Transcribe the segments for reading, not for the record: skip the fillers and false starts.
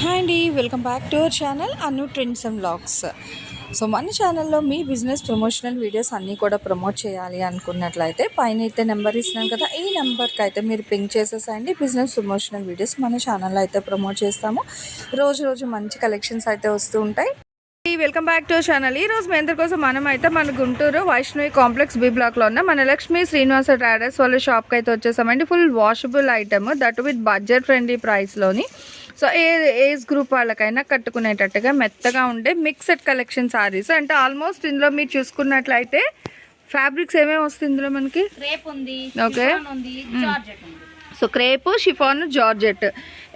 Hi అండి, welcome back to our channel Anu trends and vlogs. So మన ఛానల్లో మీ business promotional videos అన్నీ కూడా ప్రమోట్ చేయాలి అనుకున్నట్లయితే పైన అయితే నెంబర్ ఇస్తున్నాను కదా, ఈ నెంబర్కి అయితే మీరు పింక్ చేసేసండి. బిజినెస్ ప్రమోషనల్ వీడియోస్ మన ఛానల్లో అయితే ప్రమోట్ చేస్తాము. రోజు మంచి కలెక్షన్స్ అయితే వస్తూ ఉంటాయి. Welcome back to our channel. ఈ రోజు మీ అందరి కోసం మనం అయితే మన గుంటూరు వైష్ణవి కాంప్లెక్స్ బి బ్లాక్లో ఉన్న మన లక్ష్మీ శ్రీనివాస ట్రేడర్స్ వాళ్ళ షాప్కి అయితే వచ్చేసామండి. Full washable item, that with budget friendly ప్రైస్లోని. సో ఏజ్ గ్రూప్ వాళ్ళకైనా కట్టుకునేటట్టుగా మెత్తగా ఉండే మిక్స్డ్ కలెక్షన్ సారీస్. అంటే ఆల్మోస్ట్ ఇందులో మీరు చూసుకున్నట్లయితే ఫ్యాబ్రిక్స్ ఏమేమి వస్తుంది ఇందులో మనకి? Okay, so crepe, chiffon, georgette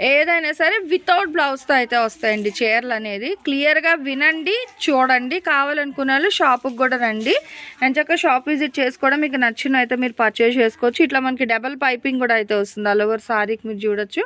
ఏదైనా సరే వితౌట్ బ్లౌజ్తో అయితే వస్తాయండి చీరలు అనేది. క్లియర్గా వినండి, చూడండి. కావాలనుకున్న వాళ్ళు షాప్కి కూడా రండి. అండ్ చక్కగా షాప్ విజిట్ చేసుకోవడం, మీకు నచ్చిన అయితే మీరు పర్చేస్ చేసుకోవచ్చు. ఇట్లా మనకి డబల్ పైపింగ్ కూడా అయితే వస్తుంది ఆల్ ఓవర్ సారీకి, మీరు చూడొచ్చు.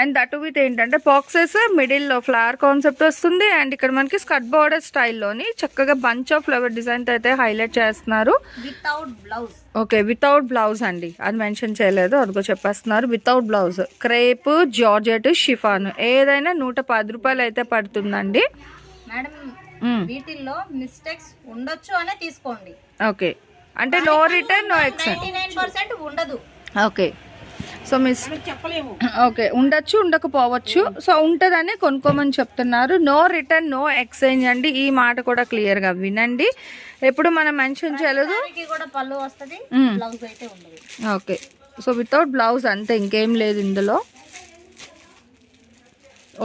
అండ్ దట్ విత్ ఏంటంటే బాక్సెస్ మిడిల్లో ఫ్లవర్ కాన్సెప్ట్ వస్తుంది. అండ్ ఇక్కడ మనకి స్కర్ట్ బార్డర్ స్టైల్లోని చక్కగా బంచ్ ఆఫ్ ఫ్లవర్ డిజైన్ అయితే హైలైట్ చేస్తున్నారు. Without blouse. Okay, without blouse అండి, అది మెన్షన్ చేయలేదు, అదిగో చెప్పేస్తున్నారు. Without blouse, crepe, georgette, chiffon ఏదైనా 110 రూపాయలు అయితే పడుతుందండి మేడం. వీటిల్లో మిస్టేక్స్ ఉండొచ్చు అనే తీసుకోండి. ఓకే, అంటే నో రిటర్న్ నో ఎక్స్చేంజ్. 99% ఉండదు. ఓకే, సో చెప్పలేము. ఓకే, ఉండొచ్చు, ఉండకపోవచ్చు. సో ఉంటుందని కొనుక్కోమని చెప్తున్నారు. నో రిటర్న్ నో ఎక్స్చేంజ్ అండి, ఈ మాట కూడా క్లియర్గా వినండి. ఎప్పుడు మనం మెన్షన్ చేయలేదు. ఓకే, సో వితౌట్ బ్లౌజ్ అంతే, ఇంకేం లేదు ఇందులో.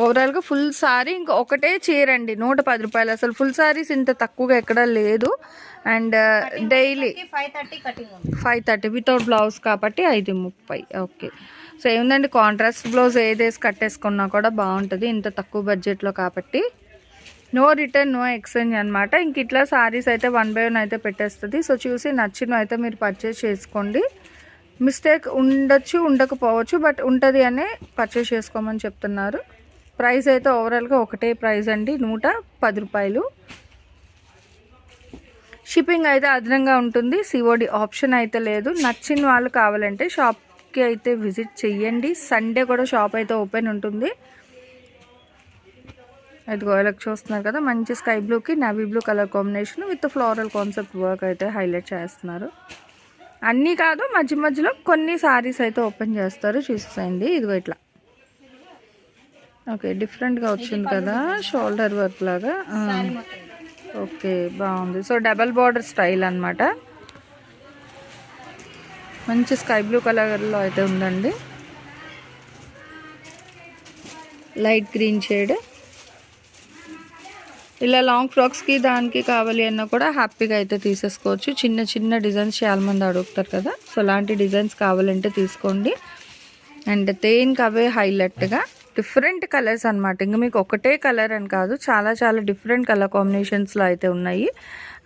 ఓవరాల్గా ఫుల్ సారీ ఇంకా ఒకటే చీర అండి, 110 రూపాయలు. అసలు ఫుల్ సారీస్ ఇంత తక్కువగా ఎక్కడా లేదు. అండ్ డైలీ 530 వితౌట్ బ్లౌజ్ కాబట్టి 530. ఓకే, సో ఏముందండి, కాంట్రాస్ట్ బ్లౌజ్ ఏదేసి కట్టేసుకున్నా కూడా బాగుంటుంది ఇంత తక్కువ బడ్జెట్లో కాబట్టి. నో రిటర్న్ నో ఎక్స్చేంజ్ అనమాట. ఇంక ఇట్లా సారీస్ అయితే 1 by 1 అయితే పెట్టేస్తుంది. సో చూసి నచ్చిన అయితే మీరు పర్చేస్ చేసుకోండి. మిస్టేక్ ఉండొచ్చు, ఉండకపోవచ్చు, బట్ ఉంటుంది అనే పర్చేస్ చేసుకోమని చెప్తున్నారు. ప్రైస్ అయితే ఓవరాల్గా ఒకటే ప్రైస్ అండి, 110 రూపాయలు. షిప్పింగ్ అయితే అదనంగా ఉంటుంది, సిఓడి ఆప్షన్ అయితే లేదు. నచ్చిన వాళ్ళు కావాలంటే షాప్కి అయితే విజిట్ చెయ్యండి. సండే కూడా షాప్ అయితే ఓపెన్ ఉంటుంది. అది గోయలకు చూస్తున్నారు కదా, మంచి స్కై బ్లూకి navy blue colour combination with floral concept work అయితే హైలైట్ చేస్తున్నారు. అన్నీ కాదు, మధ్యలో కొన్ని సారీస్ అయితే ఓపెన్ చేస్తారు, చూసేయండి. ఇదిగో ఇట్లా ఓకే, డిఫరెంట్గా వచ్చింది కదా, షోల్డర్ వర్క్ లాగా. ఓకే, బాగుంది. సో డబల్ బార్డర్ స్టైల్ అనమాట. మంచి స్కై బ్లూ కలర్లో అయితే ఉందండి, లైట్ గ్రీన్ షేడ్. ఇలా లాంగ్ ఫ్రాక్స్కి దానికి కావాలి అన్నా కూడా హ్యాపీగా అయితే తీసేసుకోవచ్చు. చిన్న డిజైన్స్ చాలామంది అడుగుతారు కదా, సో అలాంటి డిజైన్స్ కావాలంటే తీసుకోండి. అండ్ దేనికి అవే హైలైట్గా డిఫరెంట్ కలర్స్ అనమాట. ఇంకా మీకు ఒకటే కలర్ అని కాదు, చాలా డిఫరెంట్ కలర్ కాంబినేషన్స్లో అయితే ఉన్నాయి.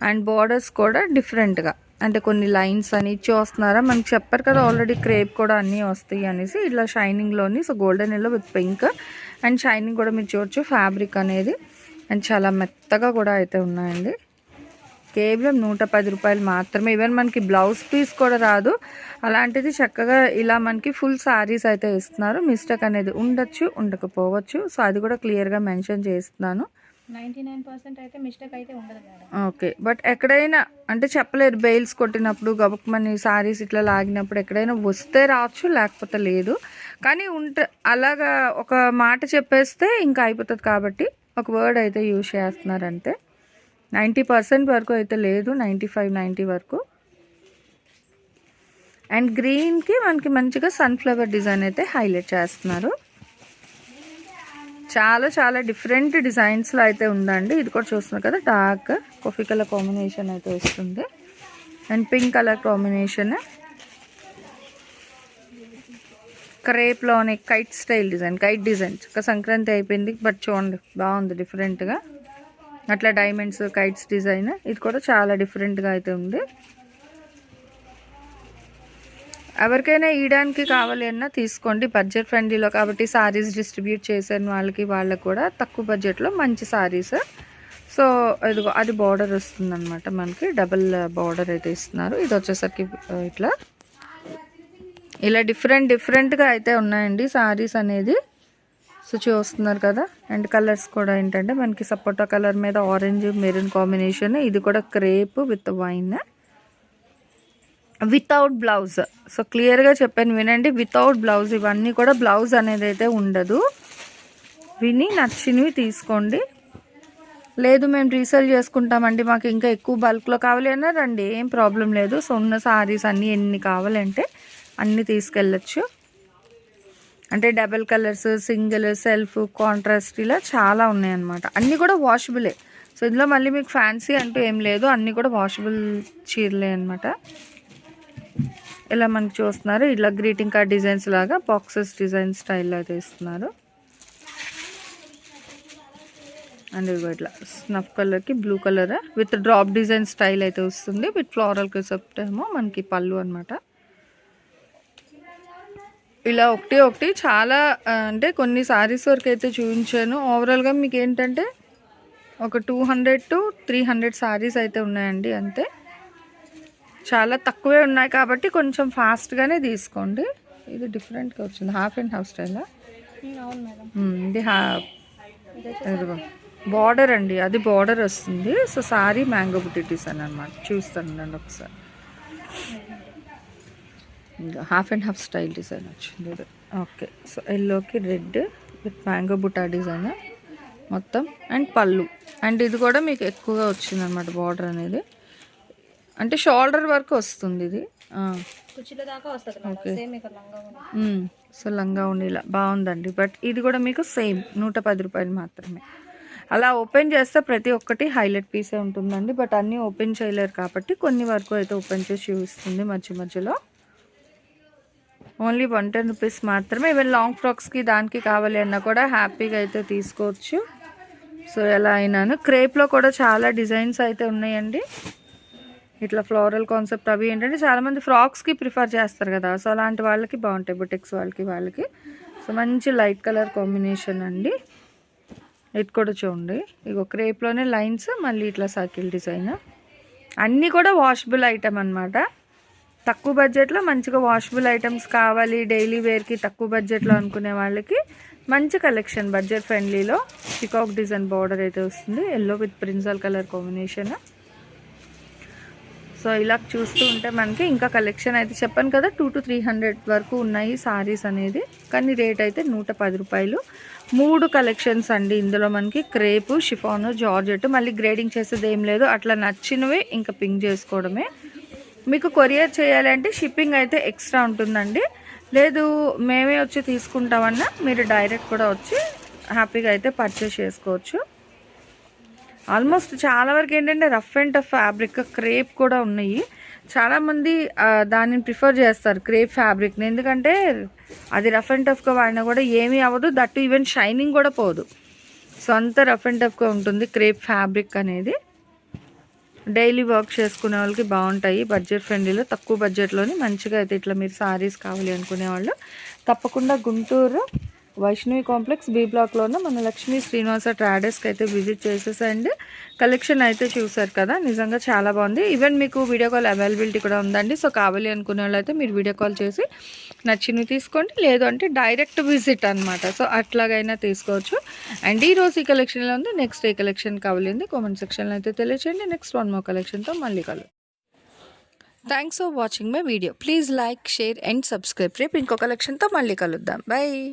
అండ్ బార్డర్స్ కూడా డిఫరెంట్గా, అంటే కొన్ని లైన్స్ అని ఇచ్చి వస్తున్నారా, మనకి చెప్పారు కదా ఆల్రెడీ క్రేప్ కూడా అన్నీ వస్తాయి అనేసి. ఇట్లా షైనింగ్లోని, so golden yellow with pink and shining కూడా మీరు చూడొచ్చు ఫ్యాబ్రిక్ అనేది. అండ్ చాలా మెత్తగా కూడా అయితే ఉన్నాయండి. కేవలం 110 రూపాయలు మాత్రమే. ఈవెన్ మనకి బ్లౌజ్ పీస్ కూడా రాదు, అలాంటిది చక్కగా ఇలా మనకి ఫుల్ సారీస్ అయితే ఇస్తున్నారు. మిస్టేక్ అనేది ఉండొచ్చు, ఉండకపోవచ్చు. సో అది కూడా క్లియర్గా మెన్షన్ చేస్తున్నాను. 99% అయితే మిస్టేక్ అయితే ఉండదు. ఓకే, బట్ ఎక్కడైనా అంటే చెప్పలేరు, బెయిల్స్ కొట్టినప్పుడు గబుక్మని సారీస్ ఇట్లా లాగినప్పుడు ఎక్కడైనా వస్తే రావచ్చు, లేకపోతే లేదు. కానీ అలాగా ఒక మాట చెప్పేస్తే ఇంకా అయిపోతుంది కాబట్టి ఒక వర్డ్ అయితే యూజ్ చేస్తున్నారంటే. 90% వరకు అయితే లేదు, 95-90 వరకు. అండ్ గ్రీన్కి మనకి మంచిగా సన్ఫ్లవర్ డిజైన్ అయితే హైలైట్ చేస్తున్నారు. చాలా డిఫరెంట్ డిజైన్స్లో అయితే ఉందండి. ఇది కూడా చూస్తున్నారు కదా, డార్క్ కాఫీ కలర్ కాంబినేషన్ అయితే వస్తుంది. అండ్ పింక్ కలర్ కాంబినేషన్, క్రేప్లోని kite style design, kite design. Sankranti అయిపోయింది, బట్ చూడండి బాగుంది డిఫరెంట్గా. అట్లా డైమండ్స్, కైట్స్ డిజైన్, ఇది కూడా చాలా డిఫరెంట్గా అయితే ఉంది. ఎవరికైనా ఇయడానికి కావాలి అన్నా తీసుకోండి, బడ్జెట్ ఫ్రెండ్లీలో కాబట్టి. సారీస్ డిస్ట్రిబ్యూట్ చేసిన వాళ్ళకి కూడా తక్కువ బడ్జెట్లో మంచి సారీస్. సో ఇదిగో అది బార్డర్ వస్తుందన్నమాట, మనకి డబల్ బార్డర్ అయితే ఇస్తున్నారు. ఇది వచ్చేసరికి ఇట్లా ఇలా డిఫరెంట్గా అయితే ఉన్నాయండి సారీస్ అనేది. సో చూస్తున్నారు కదా. అండ్ కలర్స్ కూడా ఏంటంటే మనకి సపోటా కలర్ మీద ఆరెంజ్ మెరూన్ కాంబినేషన్. ఇది కూడా crepe with wine without blouse. So క్లియర్గా చెప్పాను వినండి, వితౌట్ బ్లౌజ్. ఇవన్నీ కూడా బ్లౌజ్ అనేది అయితే ఉండదు. విని నచ్చినవి తీసుకోండి. లేదు మేము రీసేల్ చేసుకుంటామండి, మాకు ఇంకా ఎక్కువ బల్క్లో కావాలి అన్నా రండి, ఏం ప్రాబ్లం లేదు. సో ఉన్న సారీస్ అన్నీ ఎన్ని కావాలంటే అన్నీ తీసుకెళ్ళచ్చు. అంటే double colours, single, self, contrast ఇలా చాలా ఉన్నాయన్నమాట. అన్నీ కూడా వాషబులే. సో ఇందులో మళ్ళీ మీకు ఫ్యాన్సీ అంటూ ఏం లేదు, అన్నీ కూడా వాషబుల్ చీరలే అనమాట. ఇలా మనకి చూస్తున్నారు, ఇలా గ్రీటింగ్ కార్డ్ డిజైన్స్ లాగా బాక్సెస్ డిజైన్ స్టైల్లో అయితే ఇస్తున్నారు. అండ్ ఇదిగో ఇట్లా స్నఫ్ కలర్కి blue colour with drop design style అయితే వస్తుంది. విత్ ఫ్లోరల్ కాన్సెప్ట్ ఏమో మనకి పళ్ళు అనమాట. ఇలా ఒకటి చాలా అంటే కొన్ని సారీస్ వరకు అయితే చూపించాను. ఓవరాల్గా మీకు ఏంటంటే ఒక 200 to 300 సారీస్ అయితే ఉన్నాయండి అంతే. చాలా తక్కువే ఉన్నాయి కాబట్టి కొంచెం ఫాస్ట్గానే తీసుకోండి. ఇది డిఫరెంట్గా వచ్చింది, హాఫ్ అండ్ హాఫ్ స్టైల్. అవును మేడం. ఇది ఇదిగో బార్డర్ అండి, అది బార్డర్ వస్తుంది. సో సారీ మ్యాంగో బుట్టి డిజైన్ అనమాట. చూస్తానండి ఒకసారి. Half and half style design వచ్చింది ఇది. ఓకే, సో ఎల్లోకి red with mango Butta design మొత్తం. అండ్ పళ్ళు. అండ్ ఇది కూడా మీకు ఎక్కువగా వచ్చింది అనమాట బార్డర్ అనేది. అంటే షోల్డర్ వరకు వస్తుంది ఇది. ఓకే, సో లంగా ఉండి ఇలా బాగుందండి. బట్ ఇది కూడా మీకు సేమ్ 110 రూపాయలు మాత్రమే. అలా ఓపెన్ చేస్తే ప్రతి ఒక్కటి హైలైట్ పీసే ఉంటుందండి. బట్ అన్నీ ఓపెన్ చేయలేరు కాబట్టి కొన్ని వరకు అయితే ఓపెన్ చేసి చూపిస్తుంది మధ్యలో. ఓన్లీ 110 రూపీస్ మాత్రమే. ఈవెన్ లాంగ్ ఫ్రాక్స్కి దానికి కావాలి అన్నా కూడా హ్యాపీగా అయితే తీసుకోవచ్చు. సో ఎలా అయినాను క్రేప్లో కూడా చాలా డిజైన్స్ అయితే ఉన్నాయండి. ఇట్లా ఫ్లోరల్ కాన్సెప్ట్ అవి ఏంటంటే చాలామంది ఫ్రాక్స్కి ప్రిఫర్ చేస్తారు కదా, సో అలాంటి వాళ్ళకి బాగుంటాయి. బుటిక్స్ వాళ్ళకి. సో మంచి లైట్ కలర్ కాంబినేషన్ అండి. ఇది కూడా చూడండి, ఇగో క్రేప్లోనే లైన్స్, మళ్ళీ ఇట్లా సర్కిల్ డిజైన్. అన్నీ కూడా వాషబుల్ ఐటమ్ అనమాట. తక్కువ బడ్జెట్లో మంచిగా వాషబుల్ ఐటమ్స్ కావాలి డైలీ వేర్కి తక్కువ బడ్జెట్లో అనుకునే వాళ్ళకి మంచి కలెక్షన్. బడ్జెట్ ఫ్రెండ్లీలో పికాక్ డిజైన్ బార్డర్ అయితే వస్తుంది. ఎల్లో విత్ ప్రిన్సల్ కలర్ కాంబినేషన్. సో ఇలా చూస్తూ ఉంటే మనకి ఇంకా కలెక్షన్ అయితే చెప్పాను కదా 200 to 300 వరకు ఉన్నాయి సారీస్ అనేది. కానీ రేట్ అయితే 110 రూపాయలు. 3 కలెక్షన్స్ అండి ఇందులో మనకి. Crepe, chiffon, georgette. మళ్ళీ గ్రేడింగ్ చేసేది ఏం లేదు, అట్లా నచ్చినవి ఇంకా పింక్ చేసుకోవడమే. మీకు కొరియర్ చేయాలి అంటే షిప్పింగ్ అయితే ఎక్స్ట్రా ఉంటుందండి. లేదు మేమే వచ్చి తీసుకుంటామన్నా మీరు డైరెక్ట్ కూడా వచ్చి హ్యాపీగా అయితే పర్చేస్ చేసుకోవచ్చు. ఆల్మోస్ట్ చాలా వరకు ఏంటంటే rough and tough fabric crepe కూడా ఉన్నాయి. చాలామంది దానిని ప్రిఫర్ చేస్తారు క్రేప్ ఫ్యాబ్రిక్ని, ఎందుకంటే అది రఫ్ అండ్ టఫ్గా వాడినా కూడా ఏమీ అవ్వదు. దట్టు ఈవెన్ షైనింగ్ కూడా పోదు. సో అంత రఫ్ అండ్ టఫ్గా ఉంటుంది క్రేప్ ఫ్యాబ్రిక్ అనేది. డైలీ వర్క్ చేసుకునే వాళ్ళకి బాగుంటాయి. బడ్జెట్ ఫ్రెండ్లీలో తక్కువ బడ్జెట్లోని మంచిగా అయితే ఇట్లా మీరు సారీస్ కావాలి అనుకునే వాళ్ళు తప్పకుండా గుంటూరు వైష్ణవి కాంప్లెక్స్ బి బ్లాక్లోనే మన లక్ష్మీ శ్రీనివాస ట్రాడర్స్కి అయితే విజిట్ చేసేసండి. కలెక్షన్ అయితే చూసారు కదా, నిజంగా చాలా బాగుంది. ఈవెన్ మీకు వీడియో కాల్ అవైలబిలిటీ కూడా ఉందండి. సో కావాలి అనుకునే వాళ్ళు అయితే మీరు వీడియో కాల్ చేసి నచ్చినవి తీసుకోండి, లేదు అంటే డైరెక్ట్ విజిట్ అనమాట. సో అట్లాగైనా తీసుకోవచ్చు. అండ్ ఈరోజు ఈ కలెక్షన్లో ఉంది, నెక్స్ట్ ఏ కలెక్షన్ కావాలి ఉంది కామెంట్ సెక్షన్లో అయితే తెలియచేయండి. నెక్స్ట్ 1 more కలెక్షన్తో మళ్ళీ కలు. Thanks for watching my video. Please like, share and subscribe. రేపు ఇంకో కలెక్షన్తో మళ్ళీ కలుద్దాం. బాయ్.